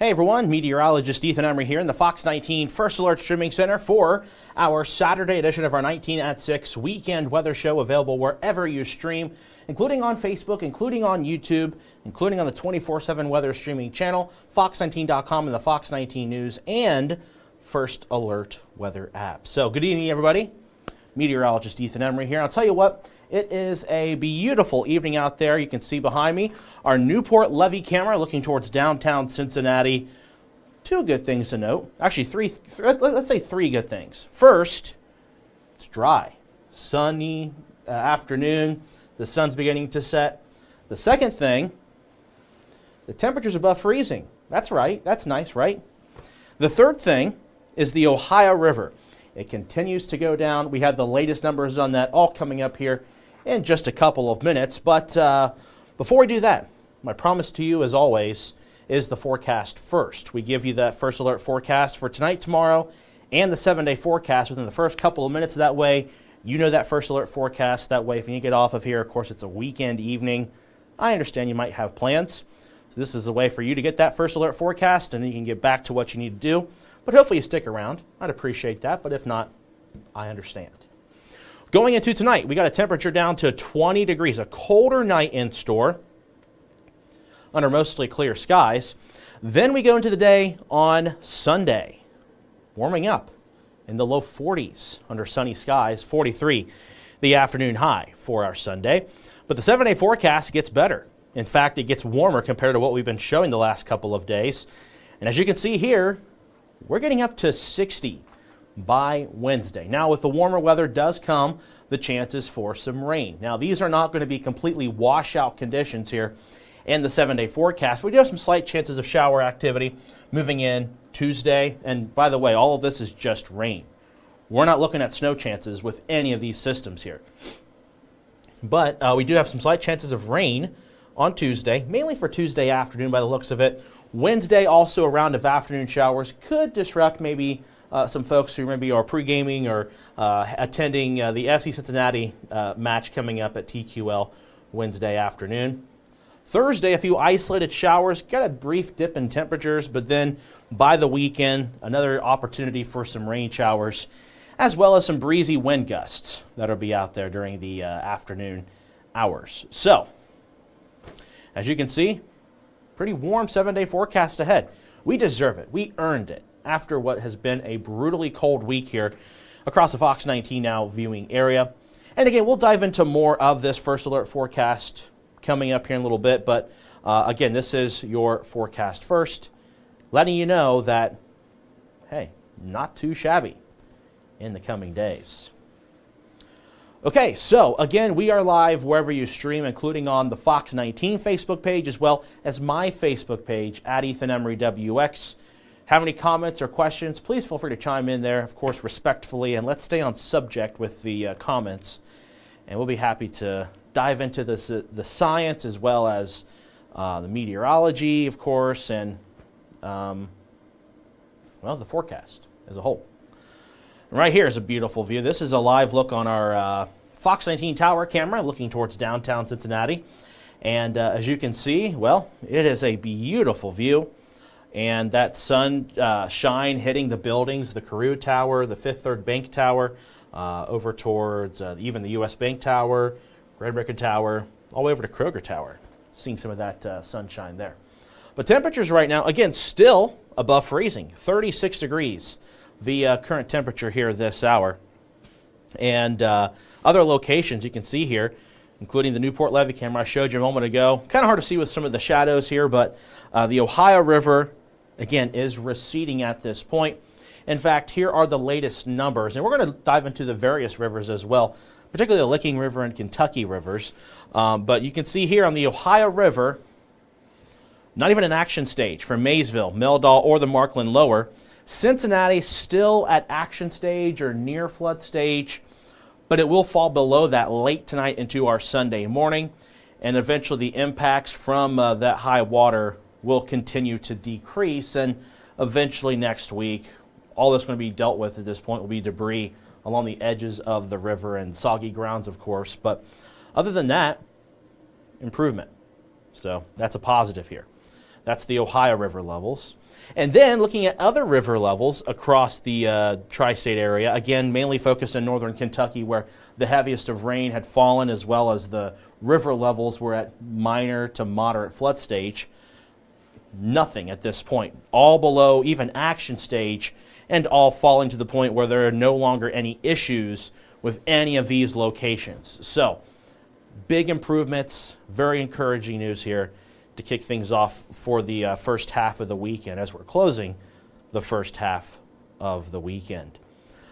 Hey everyone, Meteorologist Emery here in the Fox 19 First Alert Streaming Center for our Saturday edition of our 19atSIX weekend weather show, available wherever you stream, including on Facebook, including on YouTube, including on the 24/7 weather streaming channel, fox19.com and the Fox 19 News and First Alert weather app. So good evening everybody, Meteorologist Emery here. I'll tell you what, it is a beautiful evening out there. You can see behind me our Newport Levee camera looking towards downtown Cincinnati. Two good things to note. Actually, let's say three good things. First, it's dry. Sunny afternoon. The sun's beginning to set. The second thing, the temperature's above freezing. That's right. That's nice, right? The third thing is the Ohio River. It continues to go down. We have the latest numbers on that all coming up here in just a couple of minutes. But before we do that, my promise to you, as always, is the forecast first. We give you that first alert forecast for tonight, tomorrow, and the 7-day forecast within the first couple of minutes. That way, you know that first alert forecast. That way, if you get off of here, of course, it's a weekend evening. I understand you might have plans. So this is a way for you to get that first alert forecast, and then you can get back to what you need to do. But hopefully you stick around. I'd appreciate that, but if not, I understand. Going into tonight, we got a temperature down to 20 degrees, a colder night in store under mostly clear skies. Then we go into the day on Sunday, warming up in the low 40s under sunny skies, 43 the afternoon high for our Sunday. But the 7-day forecast gets better. In fact, it gets warmer compared to what we've been showing the last couple of days. And as you can see here, we're getting up to 60 by Wednesday. Now, with the warmer weather does come the chances for some rain. Now, these are not going to be completely washout conditions here in the 7-day forecast. We do have some slight chances of shower activity moving in Tuesday. And by the way, all of this is just rain. We're not looking at snow chances with any of these systems here. But we do have some slight chances of rain on Tuesday, mainly for Tuesday afternoon by the looks of it. Wednesday, also a round of afternoon showers could disrupt maybe some folks who maybe are pre-gaming or attending the FC Cincinnati match coming up at TQL Wednesday afternoon. Thursday, a few isolated showers, got a brief dip in temperatures, but then by the weekend, another opportunity for some rain showers, as well as some breezy wind gusts that'll be out there during the afternoon hours. So, as you can see, pretty warm 7-day forecast ahead. We deserve it. We earned it after what has been a brutally cold week here across the Fox 19 Now viewing area. And again, we'll dive into more of this first alert forecast coming up here in a little bit. But again, this is your forecast first, letting you know that, hey, not too shabby in the coming days. Okay, so again, we are live wherever you stream, including on the Fox 19 Facebook page, as well as my Facebook page, at EthanEmeryWX. Have any comments or questions, please feel free to chime in there, of course, respectfully, and let's stay on subject with the comments. And we'll be happy to dive into this, the science, as well as the meteorology, of course, and, well, the forecast as a whole. Right here is a beautiful view. This is a live look on our Fox 19 tower camera looking towards downtown Cincinnati. And as you can see, well, it is a beautiful view. And that sun shine hitting the buildings, the Carew Tower, the Fifth Third Bank Tower, over towards even the U.S. Bank Tower, Great American Tower, all the way over to Kroger Tower. Seeing some of that sunshine there. But temperatures right now, again, still above freezing, 36 degrees. The current temperature here this hour. And other locations you can see here, including the Newport Levee camera I showed you a moment ago. Kind of hard to see with some of the shadows here, but the Ohio River, again, is receding at this point. In fact, here are the latest numbers. And we're going to dive into the various rivers as well, particularly the Licking River and Kentucky rivers. But you can see here on the Ohio River, not even an action stage for Maysville, Meldal, or the Markland Lower. Cincinnati still at action stage or near flood stage, but it will fall below that late tonight into our Sunday morning, and eventually the impacts from that high water will continue to decrease, and eventually next week, all that's going to be dealt with at this point will be debris along the edges of the river and soggy grounds, of course. But other than that, improvement. So that's a positive here. That's the Ohio River levels. And then looking at other river levels across the tri-state area, again, mainly focused in northern Kentucky where the heaviest of rain had fallen, as well as the river levels were at minor to moderate flood stage. Nothing at this point, all below even action stage, and all falling to the point where there are no longer any issues with any of these locations. So, big improvements, very encouraging news here to kick things off for the first half of the weekend as we're closing the first half of the weekend.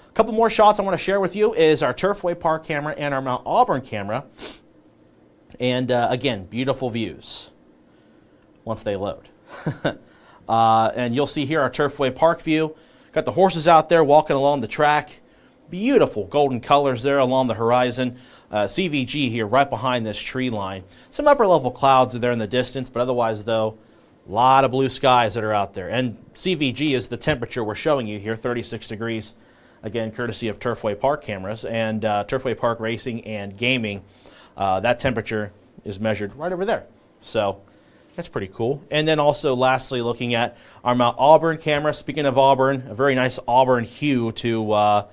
A couple more shots I want to share with you is our Turfway Park camera and our Mount Auburn camera. And again, beautiful views once they load. And you'll see here our Turfway Park view. Got the horses out there walking along the track. Beautiful golden colors there along the horizon. CVG here right behind this tree line. Some upper level clouds are there in the distance, but otherwise though, a lot of blue skies that are out there. And CVG is the temperature we're showing you here, 36 degrees. Again, courtesy of Turfway Park cameras and Turfway Park Racing and Gaming. That temperature is measured right over there. So that's pretty cool. And then also lastly, looking at our Mount Auburn camera. Speaking of Auburn, a very nice auburn hue to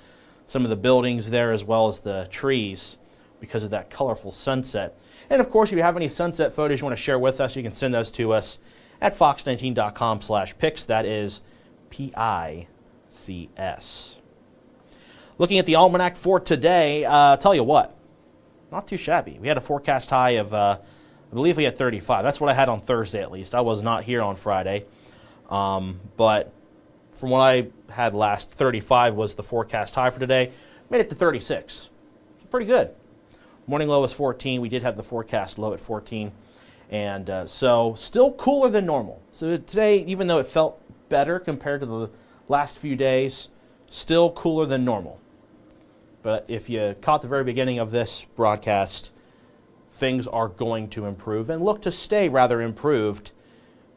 some of the buildings there as well as the trees because of that colorful sunset. And of course, if you have any sunset photos you want to share with us, you can send those to us at fox19.com/pics. That is PICS. Looking at the almanac for today, tell you what, not too shabby. We had a forecast high of, I believe we had 35. That's what I had on Thursday at least. I was not here on Friday. But from what I had last, 35 was the forecast high for today. Made it to 36. It's pretty good. Morning low was 14. We did have the forecast low at 14. And so still cooler than normal. So today, even though it felt better compared to the last few days, still cooler than normal. But if you caught the very beginning of this broadcast, things are going to improve and look to stay rather improved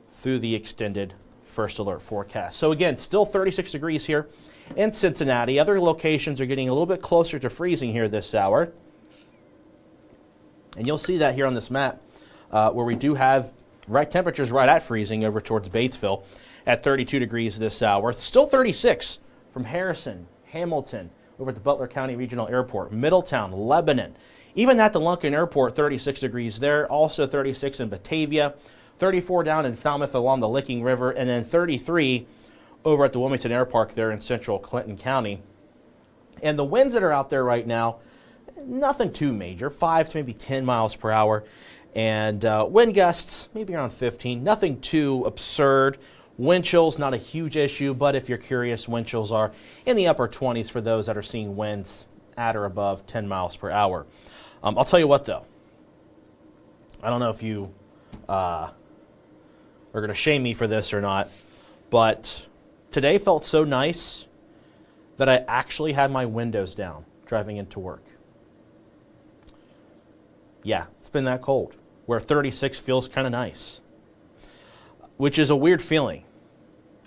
through the extended first alert forecast. So again, still 36 degrees here in Cincinnati. Other locations are getting a little bit closer to freezing here this hour. And you'll see that here on this map where we do have temperatures right at freezing over towards Batesville at 32 degrees this hour. Still 36 from Harrison, Hamilton, over at the Butler County Regional Airport, Middletown, Lebanon. Even at the Lunken Airport, 36 degrees there. Also 36 in Batavia, 34 down in Falmouth along the Licking River, and then 33 over at the Wilmington Air Park there in central Clinton County. And the winds that are out there right now, nothing too major, 5 to maybe 10 miles per hour. And wind gusts, maybe around 15, nothing too absurd. Wind chills, not a huge issue, but if you're curious, wind chills are in the upper 20s for those that are seeing winds at or above 10 miles per hour. I'll tell you what, though. I don't know if you are going to shame me for this or not, but today felt so nice that I actually had my windows down driving into work. Yeah, it's been that cold, where 36 feels kind of nice, which is a weird feeling.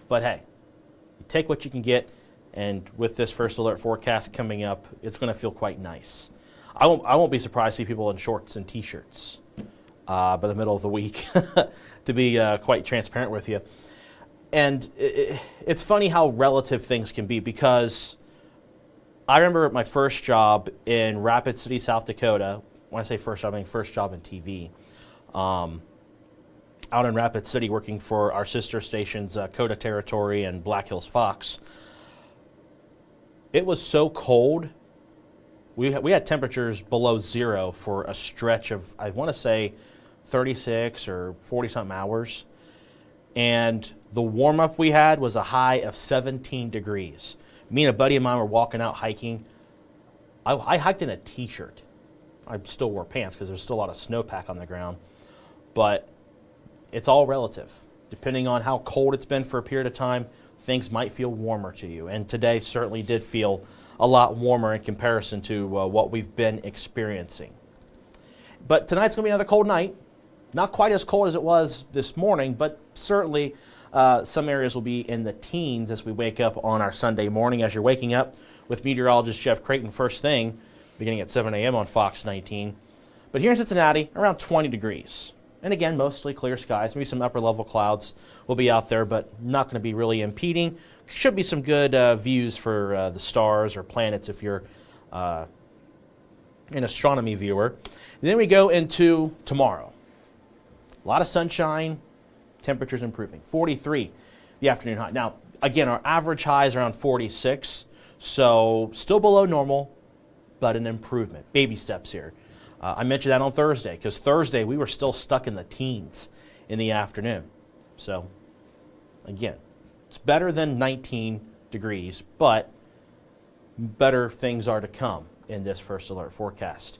But hey, you take what you can get, and with this first alert forecast coming up, it's going to feel quite nice. I won't be surprised to see people in shorts and T-shirts by the middle of the week, to be quite transparent with you. And it's funny how relative things can be, because I remember my first job in Rapid City, South Dakota. When I say first job, I mean first job in TV. Out in Rapid City working for our sister stations, Coda Territory and Black Hills Fox. It was so cold. We had temperatures below zero for a stretch of, I want to say, 36 or 40-something hours. And the warm-up we had was a high of 17 degrees. Me and a buddy of mine were walking out hiking. I hiked in a T-shirt. I still wore pants because there's still a lot of snowpack on the ground. But it's all relative. Depending on how cold it's been for a period of time, things might feel warmer to you. And today certainly did feel a lot warmer in comparison to what we've been experiencing. But tonight's going to be another cold night. Not quite as cold as it was this morning, but certainly some areas will be in the teens as we wake up on our Sunday morning. As you're waking up with meteorologist Jeff Creighton first thing, beginning at 7 a.m. on Fox 19. But here in Cincinnati, around 20 degrees. And again, mostly clear skies. Maybe some upper level clouds will be out there, but not going to be really impeding. Should be some good views for the stars or planets if you're an astronomy viewer. And then we go into tomorrow. A lot of sunshine, temperatures improving. 43, the afternoon high. Now, again, our average high is around 46, so still below normal, but an improvement. Baby steps here. I mentioned that on Thursday, because Thursday we were still stuck in the teens in the afternoon. So, again, it's better than 19 degrees, but better things are to come in this first alert forecast.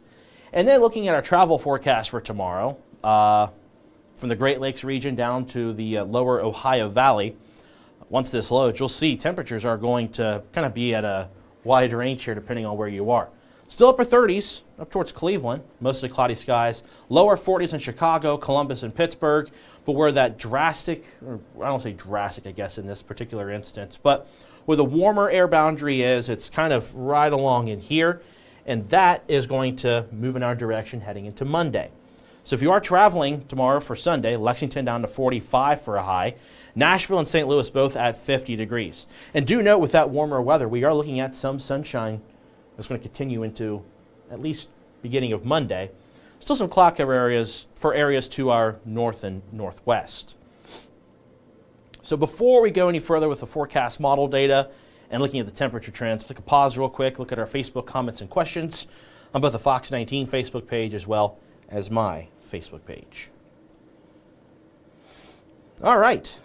And then looking at our travel forecast for tomorrow, from the Great Lakes region down to the lower Ohio Valley, once this loads, you'll see temperatures are going to kind of be at a wide range here depending on where you are. Still upper 30s up towards Cleveland, mostly cloudy skies. Lower 40s in Chicago, Columbus, and Pittsburgh. But where that drastic, or I don't say drastic, I guess, in this particular instance, but where the warmer air boundary is, it's kind of right along in here. And that is going to move in our direction heading into Monday. So if you are traveling tomorrow for Sunday, Lexington down to 45 for a high. Nashville and St. Louis both at 50 degrees. And do note with that warmer weather, we are looking at some sunshine that's going to continue into at least beginning of Monday. Still some cloud cover areas for areas to our north and northwest. So before we go any further with the forecast model data and looking at the temperature trends, take a pause real quick, look at our Facebook comments and questions on both the Fox 19 Facebook page as well as my Facebook page. All right.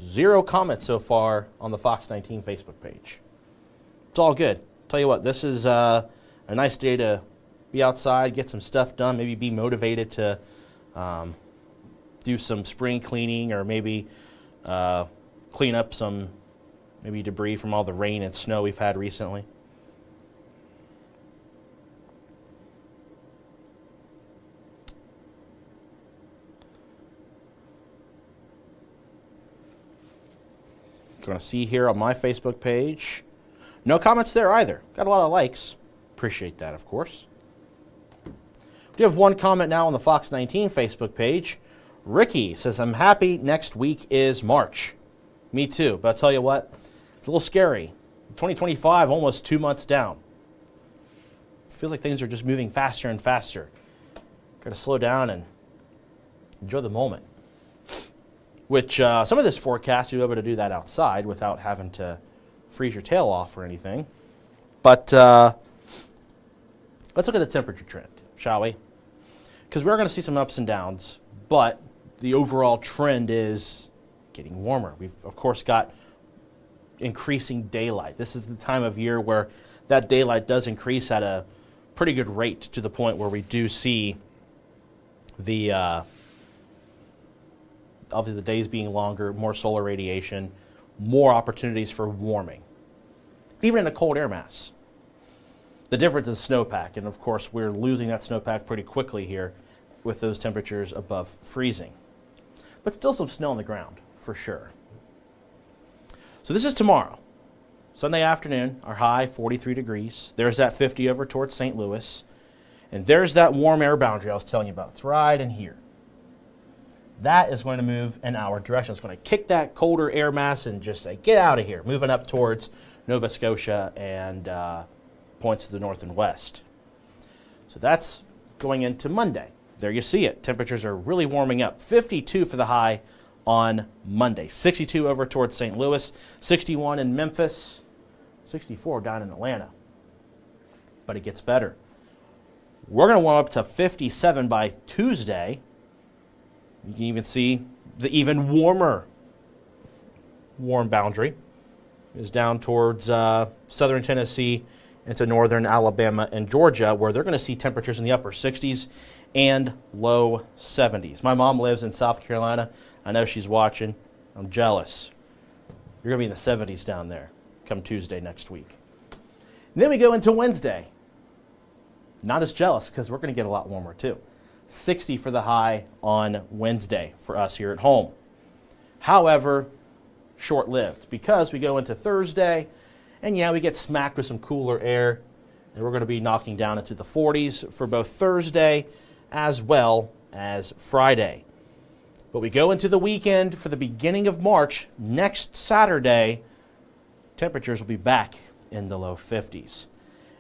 0 comments so far on the Fox 19 Facebook page. It's all good. Tell you what, this is a nice day to be outside, get some stuff done, maybe be motivated to do some spring cleaning or maybe clean up some maybe debris from all the rain and snow we've had recently. Going to see here on my Facebook page. No comments there either. Got a lot of likes. Appreciate that, of course. We do have one comment now on the Fox 19 Facebook page. Ricky says, I'm happy next week is March. Me too, but I'll tell you what, it's a little scary. 2025, almost 2 months down. Feels like things are just moving faster and faster. Got to slow down and enjoy the moment. Which some of this forecast, you'll be able to do that outside without having to freeze your tail off or anything. But let's look at the temperature trend, shall we? Because we're going to see some ups and downs, but the overall trend is getting warmer. We've, of course, got increasing daylight. This is the time of year where that daylight does increase at a pretty good rate to the point where we do see the obviously the days being longer, more solar radiation, more opportunities for warming, even in a cold air mass. The difference is snowpack, and of course we're losing that snowpack pretty quickly here with those temperatures above freezing. But still some snow on the ground, for sure. So this is tomorrow. Sunday afternoon, our high 43 degrees. There's that 50 over towards St. Louis. And there's that warm air boundary I was telling you about. It's right in here. That is going to move in our direction. It's going to kick that colder air mass and just say, get out of here, moving up towards Nova Scotia and points to the north and west. So that's going into Monday. There you see it. Temperatures are really warming up. 52 for the high on Monday. 62 over towards St. Louis, 61 in Memphis, 64 down in Atlanta. But it gets better. We're going to warm up to 57 by Tuesday. You can even see the even warmer warm boundary is down towards southern Tennessee into northern Alabama and Georgia, where they're going to see temperatures in the upper 60s and low 70s. My mom lives in South Carolina. I know she's watching. I'm jealous. You're going to be in the 70s down there come Tuesday next week. And then we go into Wednesday. Not as jealous because we're going to get a lot warmer too. 60 for the high on Wednesday for us here at home. However, short-lived because we go into Thursday and yeah, we get smacked with some cooler air and we're going to be knocking down into the 40s for both Thursday as well as Friday. But we go into the weekend for the beginning of March. Next Saturday, temperatures will be back in the low 50s.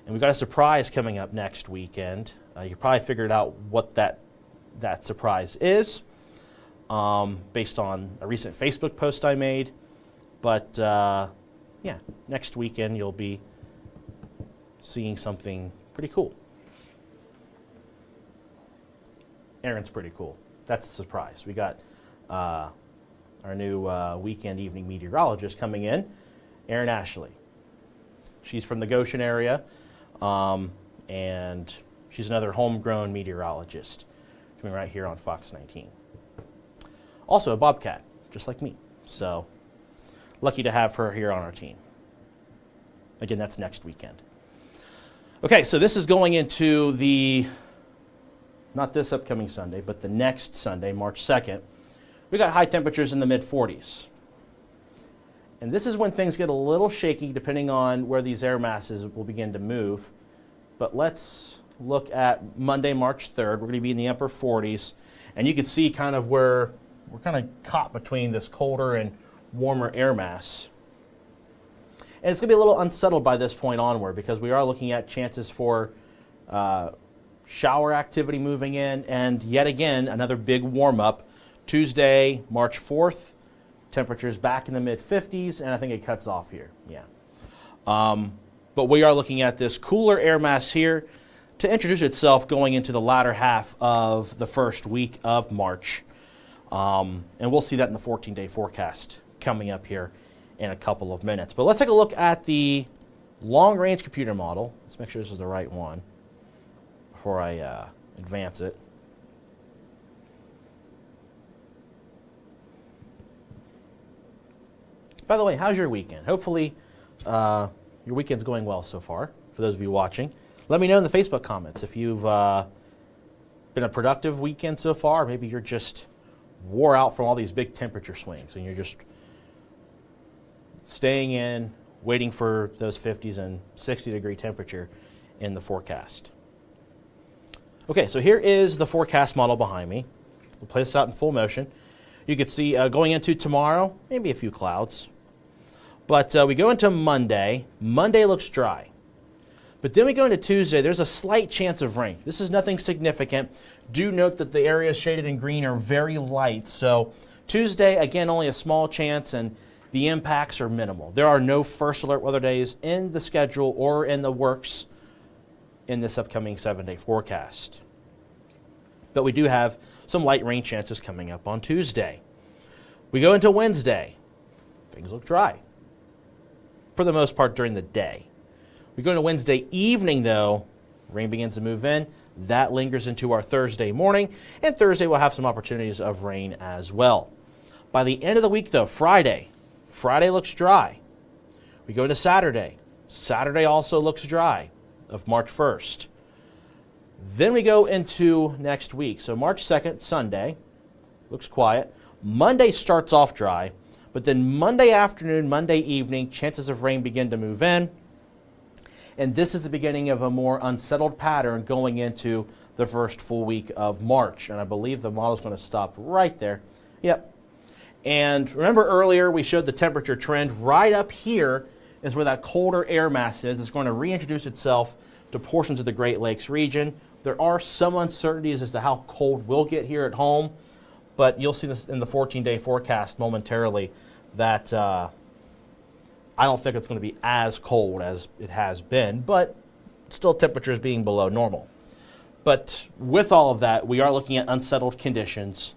And we've got a surprise coming up next weekend. You can probably figure out what that surprise is based on a recent Facebook post I made. But yeah, next weekend you'll be seeing something pretty cool. Aaron's pretty cool. That's a surprise. We got our new weekend evening meteorologist coming in, Erin Ashley. She's from the Goshen area, and she's another homegrown meteorologist coming right here on Fox 19. Also a Bobcat, just like me. So lucky to have her here on our team. Again, that's next weekend. Okay, so this is going into the, not this upcoming Sunday, but the next Sunday, March 2nd. We got high temperatures in the mid-40s. And this is when things get a little shaky depending on where these air masses will begin to move. But let's look at Monday, March 3rd. We're going to be in the upper 40s. And you can see kind of where we're kind of caught between this colder and warmer air mass. And it's going to be a little unsettled by this point onward because we are looking at chances for shower activity moving in. And yet again, another big warm-up. Tuesday, March 4th. Temperatures back in the mid-50s, and I think it cuts off here. Yeah. But we are looking at this cooler air mass here to introduce itself going into the latter half of the first week of March. And we'll see that in the 14-day forecast coming up here in a couple of minutes. But let's take a look at the long-range computer model. Let's make sure this is the right one before I advance it. By the way, how's your weekend? Hopefully your weekend's going well so far, for those of you watching. Let me know in the Facebook comments if you've been a productive weekend so far. Maybe you're just wore out from all these big temperature swings and you're just staying in, waiting for those 50s and 60-degree temperature in the forecast. Okay, so here is the forecast model behind me. We'll play this out in full motion. You can see going into tomorrow, maybe a few clouds. But we go into Monday. Monday looks dry. But then we go into Tuesday. There's a slight chance of rain. This is nothing significant. Do note that the areas shaded in green are very light. So Tuesday, again, only a small chance, and the impacts are minimal. There are no first alert weather days in the schedule or in the works in this upcoming 7-day forecast. But we do have some light rain chances coming up on Tuesday. We go into Wednesday. Things look dry for the most part during the day. We go into Wednesday evening, though. Rain begins to move in. That lingers into our Thursday morning, and Thursday we'll have some opportunities of rain as well. By the end of the week, though, Friday looks dry. We go into Saturday. Saturday also looks dry of March 1st. Then we go into next week. So March 2nd, Sunday, looks quiet. Monday starts off dry, but then Monday afternoon, Monday evening, chances of rain begin to move in. And this is the beginning of a more unsettled pattern going into the first full week of March. And I believe the model is going to stop right there. Yep. And remember earlier we showed the temperature trend. Right up here is where that colder air mass is. It's going to reintroduce itself to portions of the Great Lakes region. There are some uncertainties as to how cold we'll get here at home, but you'll see this in the 14-day forecast momentarily that I don't think it's going to be as cold as it has been, but still temperatures being below normal. But with all of that, we are looking at unsettled conditions,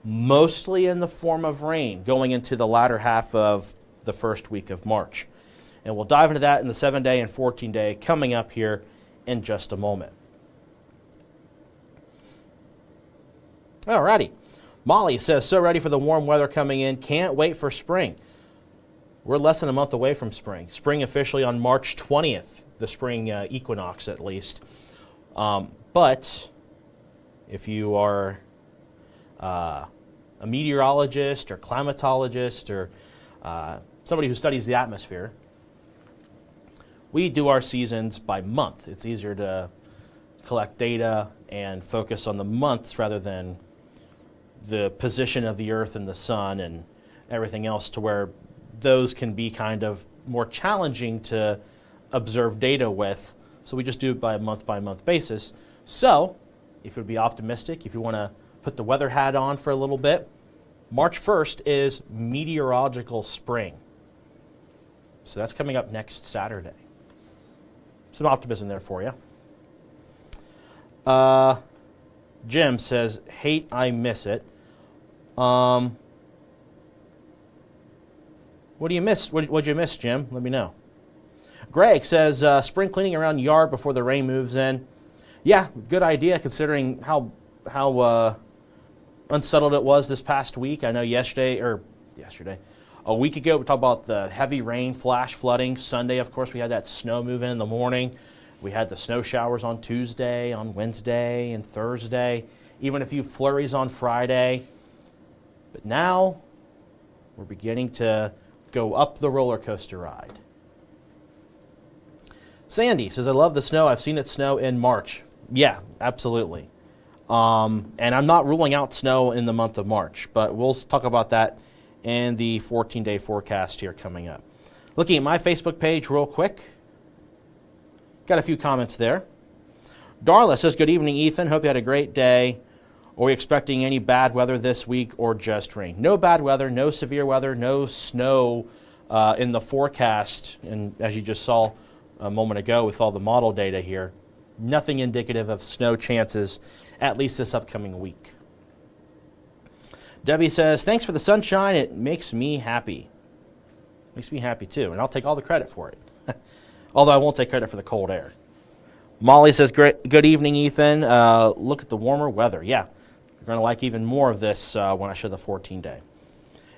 mostly in the form of rain going into the latter half of the first week of March. And we'll dive into that in the 7-day and 14-day coming up here in just a moment. Alrighty. Molly says, so ready for the warm weather coming in. Can't wait for spring. We're less than a month away from spring. Spring officially on March 20th, the spring equinox at least. But if you are a meteorologist or climatologist or somebody who studies the atmosphere, we do our seasons by month. It's easier to collect data and focus on the months rather than the position of the Earth and the sun and everything else, to where those can be kind of more challenging to observe data with. So we just do it by a month basis. So if you would be optimistic, if you want to put the weather hat on for a little bit, March 1st is meteorological spring. So that's coming up next Saturday. Some optimism there for you. Jim says, hate I miss it. What do you miss? What'd you miss, Jim? Let me know. Greg says, spring cleaning around yard before the rain moves in. Yeah, good idea considering how unsettled it was this past week. I know a week ago we talked about the heavy rain, flash flooding. Sunday, of course, we had that snow move in the morning. We had the snow showers on Tuesday, on Wednesday, and Thursday. Even a few flurries on Friday. But now we're beginning to go up the roller coaster ride. Sandy says, I love the snow. I've seen it snow in March. Yeah, absolutely. And I'm not ruling out snow in the month of March, but we'll talk about that in the 14-day forecast here coming up. Looking at my Facebook page real quick. Got a few comments there. Darla says, good evening, Ethan. Hope you had a great day. Are we expecting any bad weather this week or just rain? No bad weather, no severe weather, no snow in the forecast. And as you just saw a moment ago with all the model data here, nothing indicative of snow chances, at least this upcoming week. Debbie says, thanks for the sunshine. It makes me happy. Makes me happy too, and I'll take all the credit for it. Although I won't take credit for the cold air. Molly says, good evening, Ethan. Look at the warmer weather. Yeah, you're going to like even more of this when I show the 14-day.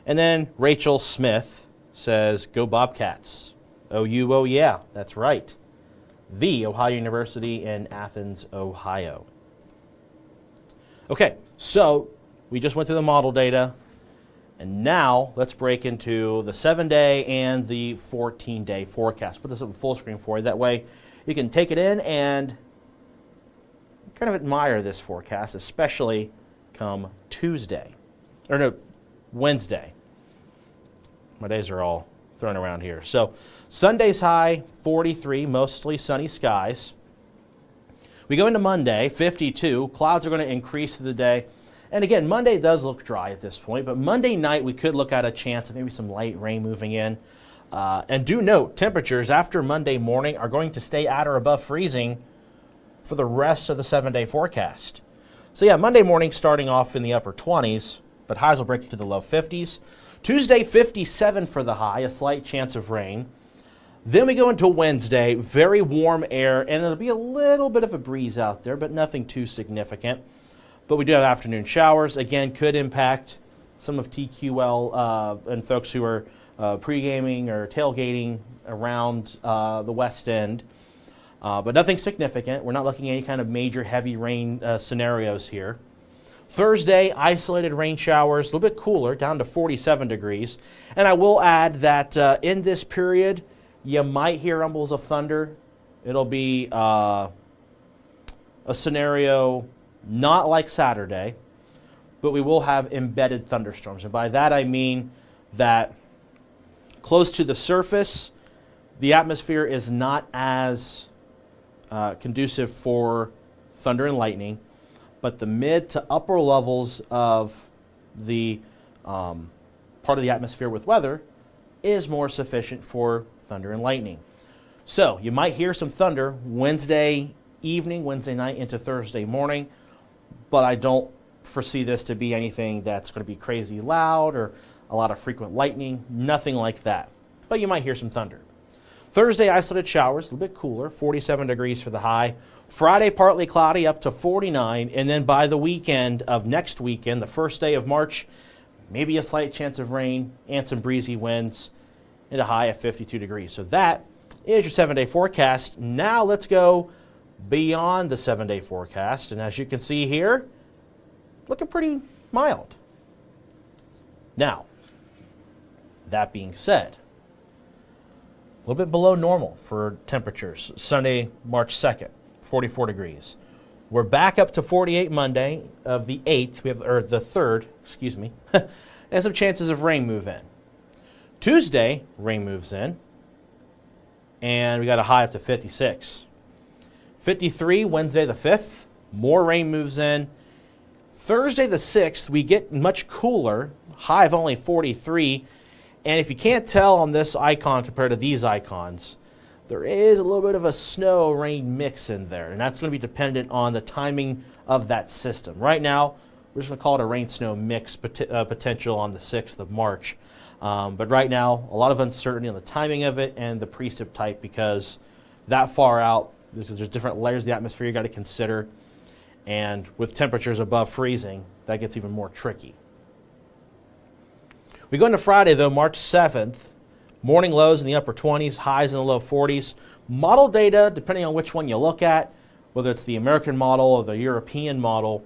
And then Rachel Smith says, go Bobcats. OU, oh yeah, that's right. The Ohio University in Athens, Ohio. Okay, so we just went through the model data, and now let's break into the 7-day and the 14-day forecast. Put this up full screen for you. That way you can take it in and kind of admire this forecast, especially come Wednesday. My days are all thrown around here. So Sunday's high, 43, mostly sunny skies. We go into Monday, 52. Clouds are going to increase through the day. And again, Monday does look dry at this point, but Monday night we could look at a chance of maybe some light rain moving in. And do note, temperatures after Monday morning are going to stay at or above freezing for the rest of the 7-day forecast. So yeah, Monday morning starting off in the upper 20s, but highs will break into the low 50s. Tuesday, 57 for the high, a slight chance of rain. Then we go into Wednesday, very warm air, and it'll be a little bit of a breeze out there, but nothing too significant. But we do have afternoon showers. Again, could impact some of TQL and folks who are pre-gaming or tailgating around the West End. But nothing significant. We're not looking at any kind of major heavy rain scenarios here. Thursday, isolated rain showers, a little bit cooler, down to 47 degrees. And I will add that in this period, you might hear rumbles of thunder. It'll be a scenario not like Saturday, but we will have embedded thunderstorms. And by that I mean that close to the surface, the atmosphere is not as conducive for thunder and lightning, but the mid to upper levels of the part of the atmosphere with weather is more sufficient for thunder and lightning. So you might hear some thunder Wednesday evening, Wednesday night into Thursday morning, but I don't foresee this to be anything that's going to be crazy loud or a lot of frequent lightning, nothing like that. But you might hear some thunder. Thursday, isolated showers, a little bit cooler, 47 degrees for the high. Friday, partly cloudy, up to 49. And then by the weekend of next weekend, the first day of March, maybe a slight chance of rain and some breezy winds and a high of 52 degrees. So that is your 7-day forecast. Now let's go beyond the 7-day forecast. And as you can see here, looking pretty mild. Now, that being said, a little bit below normal for temperatures. Sunday, March 2nd, 44 degrees. We're back up to 48 Monday of the 8th, or the 3rd, excuse me, and some chances of rain move in. Tuesday, rain moves in, and we got a high up to 56. 53 Wednesday the 5th, more rain moves in. Thursday the 6th, we get much cooler, high of only 43. And if you can't tell on this icon compared to these icons, there is a little bit of a snow rain mix in there. And that's going to be dependent on the timing of that system. Right now, we're just going to call it a rain-snow mix potential on the 6th of March. But right now, a lot of uncertainty on the timing of it and the precip type, because that far out, there's different layers of the atmosphere you got to consider. And with temperatures above freezing, that gets even more tricky. We go into Friday, though, March 7th. Morning lows in the upper 20s, highs in the low 40s. Model data, depending on which one you look at, whether it's the American model or the European model,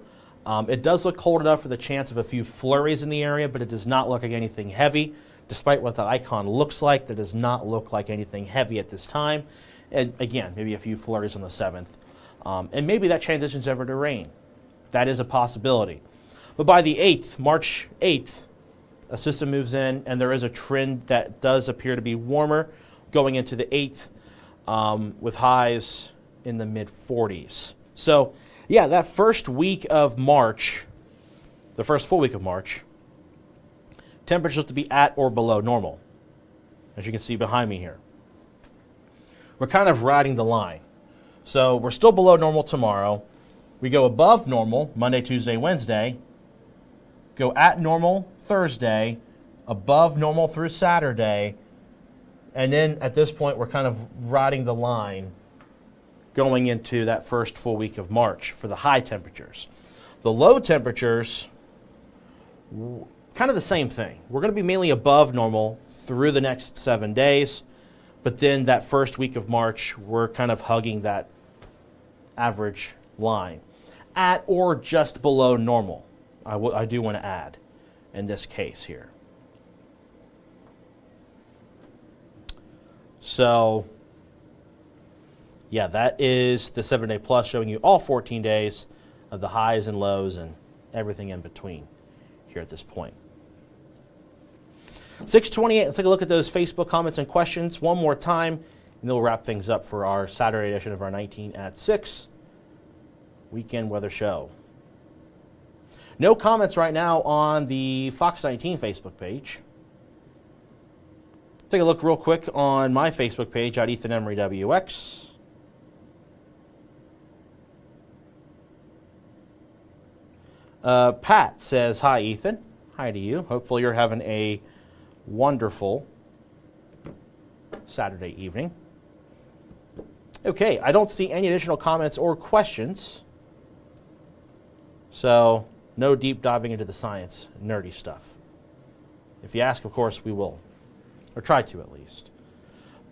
it does look cold enough for the chance of a few flurries in the area, but it does not look like anything heavy. Despite what the icon looks like, that does not look like anything heavy at this time. And again, maybe a few flurries on the 7th. And maybe that transitions over to rain. That is a possibility. But by the 8th, March 8th, a system moves in, and there is a trend that does appear to be warmer going into the 8th, with highs in the mid-40s. So, yeah, that first week of March, the first full week of March, temperatures to be at or below normal, as you can see behind me here. We're kind of riding the line. So we're still below normal tomorrow. We go above normal Monday, Tuesday, Wednesday. Go at normal Thursday, above normal through Saturday, and then at this point we're kind of riding the line going into that first full week of March for the high temperatures. The low temperatures, kind of the same thing. We're going to be mainly above normal through the next 7 days, but then that first week of March we're kind of hugging that average line at or just below normal. I do want to add in this case here. So, yeah, that is the 7-day plus showing you all 14 days of the highs and lows and everything in between here at this point. 6:28, let's take a look at those Facebook comments and questions one more time, and then we'll wrap things up for our Saturday edition of our 19 at 6 weekend weather show. No comments right now on the Fox 19 Facebook page. Take a look real quick on my Facebook page at Ethan Emery WX. Pat says, hi, Ethan. Hi to you. Hopefully you're having a wonderful Saturday evening. Okay, I don't see any additional comments or questions. So, no deep diving into the science, nerdy stuff. If you ask, of course, we will. Or try to, at least.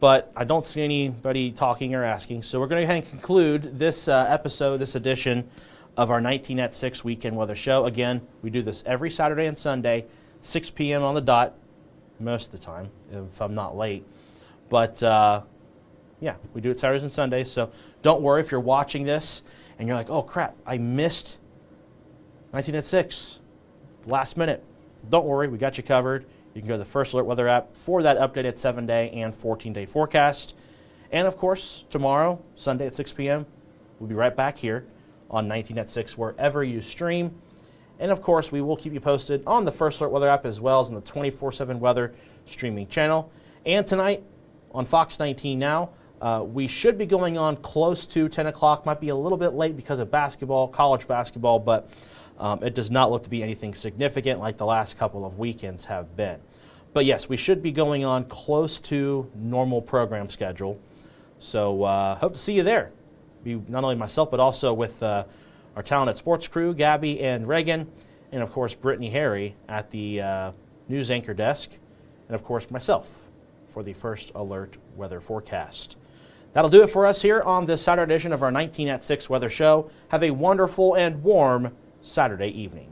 But I don't see anybody talking or asking, so we're going to go ahead and conclude this episode, this edition of our 19 at 6 weekend weather show. Again, we do this every Saturday and Sunday, 6 p.m. on the dot, most of the time, if I'm not late. But, yeah, we do it Saturdays and Sundays, so don't worry if you're watching this and you're like, oh, crap, I missed 19 at 6, last minute. Don't worry, we got you covered. You can go to the First Alert Weather app for that updated 7-day and 14-day forecast. And, of course, tomorrow, Sunday at 6 p.m., we'll be right back here on 19 at 6, wherever you stream. And, of course, we will keep you posted on the First Alert Weather app as well as on the 24/7 Weather streaming channel. And tonight on Fox 19 Now, we should be going on close to 10 o'clock. Might be a little bit late because of basketball, college basketball, but it does not look to be anything significant like the last couple of weekends have been. But yes, we should be going on close to normal program schedule. So hope to see you there. Be not only myself, but also with our talented sports crew, Gabby and Reagan, and of course Brittany Harry at the news anchor desk, and of course myself for the First Alert Weather forecast. That'll do it for us here on this Saturday edition of our 19 at 6 weather show. Have a wonderful and warm Saturday evening.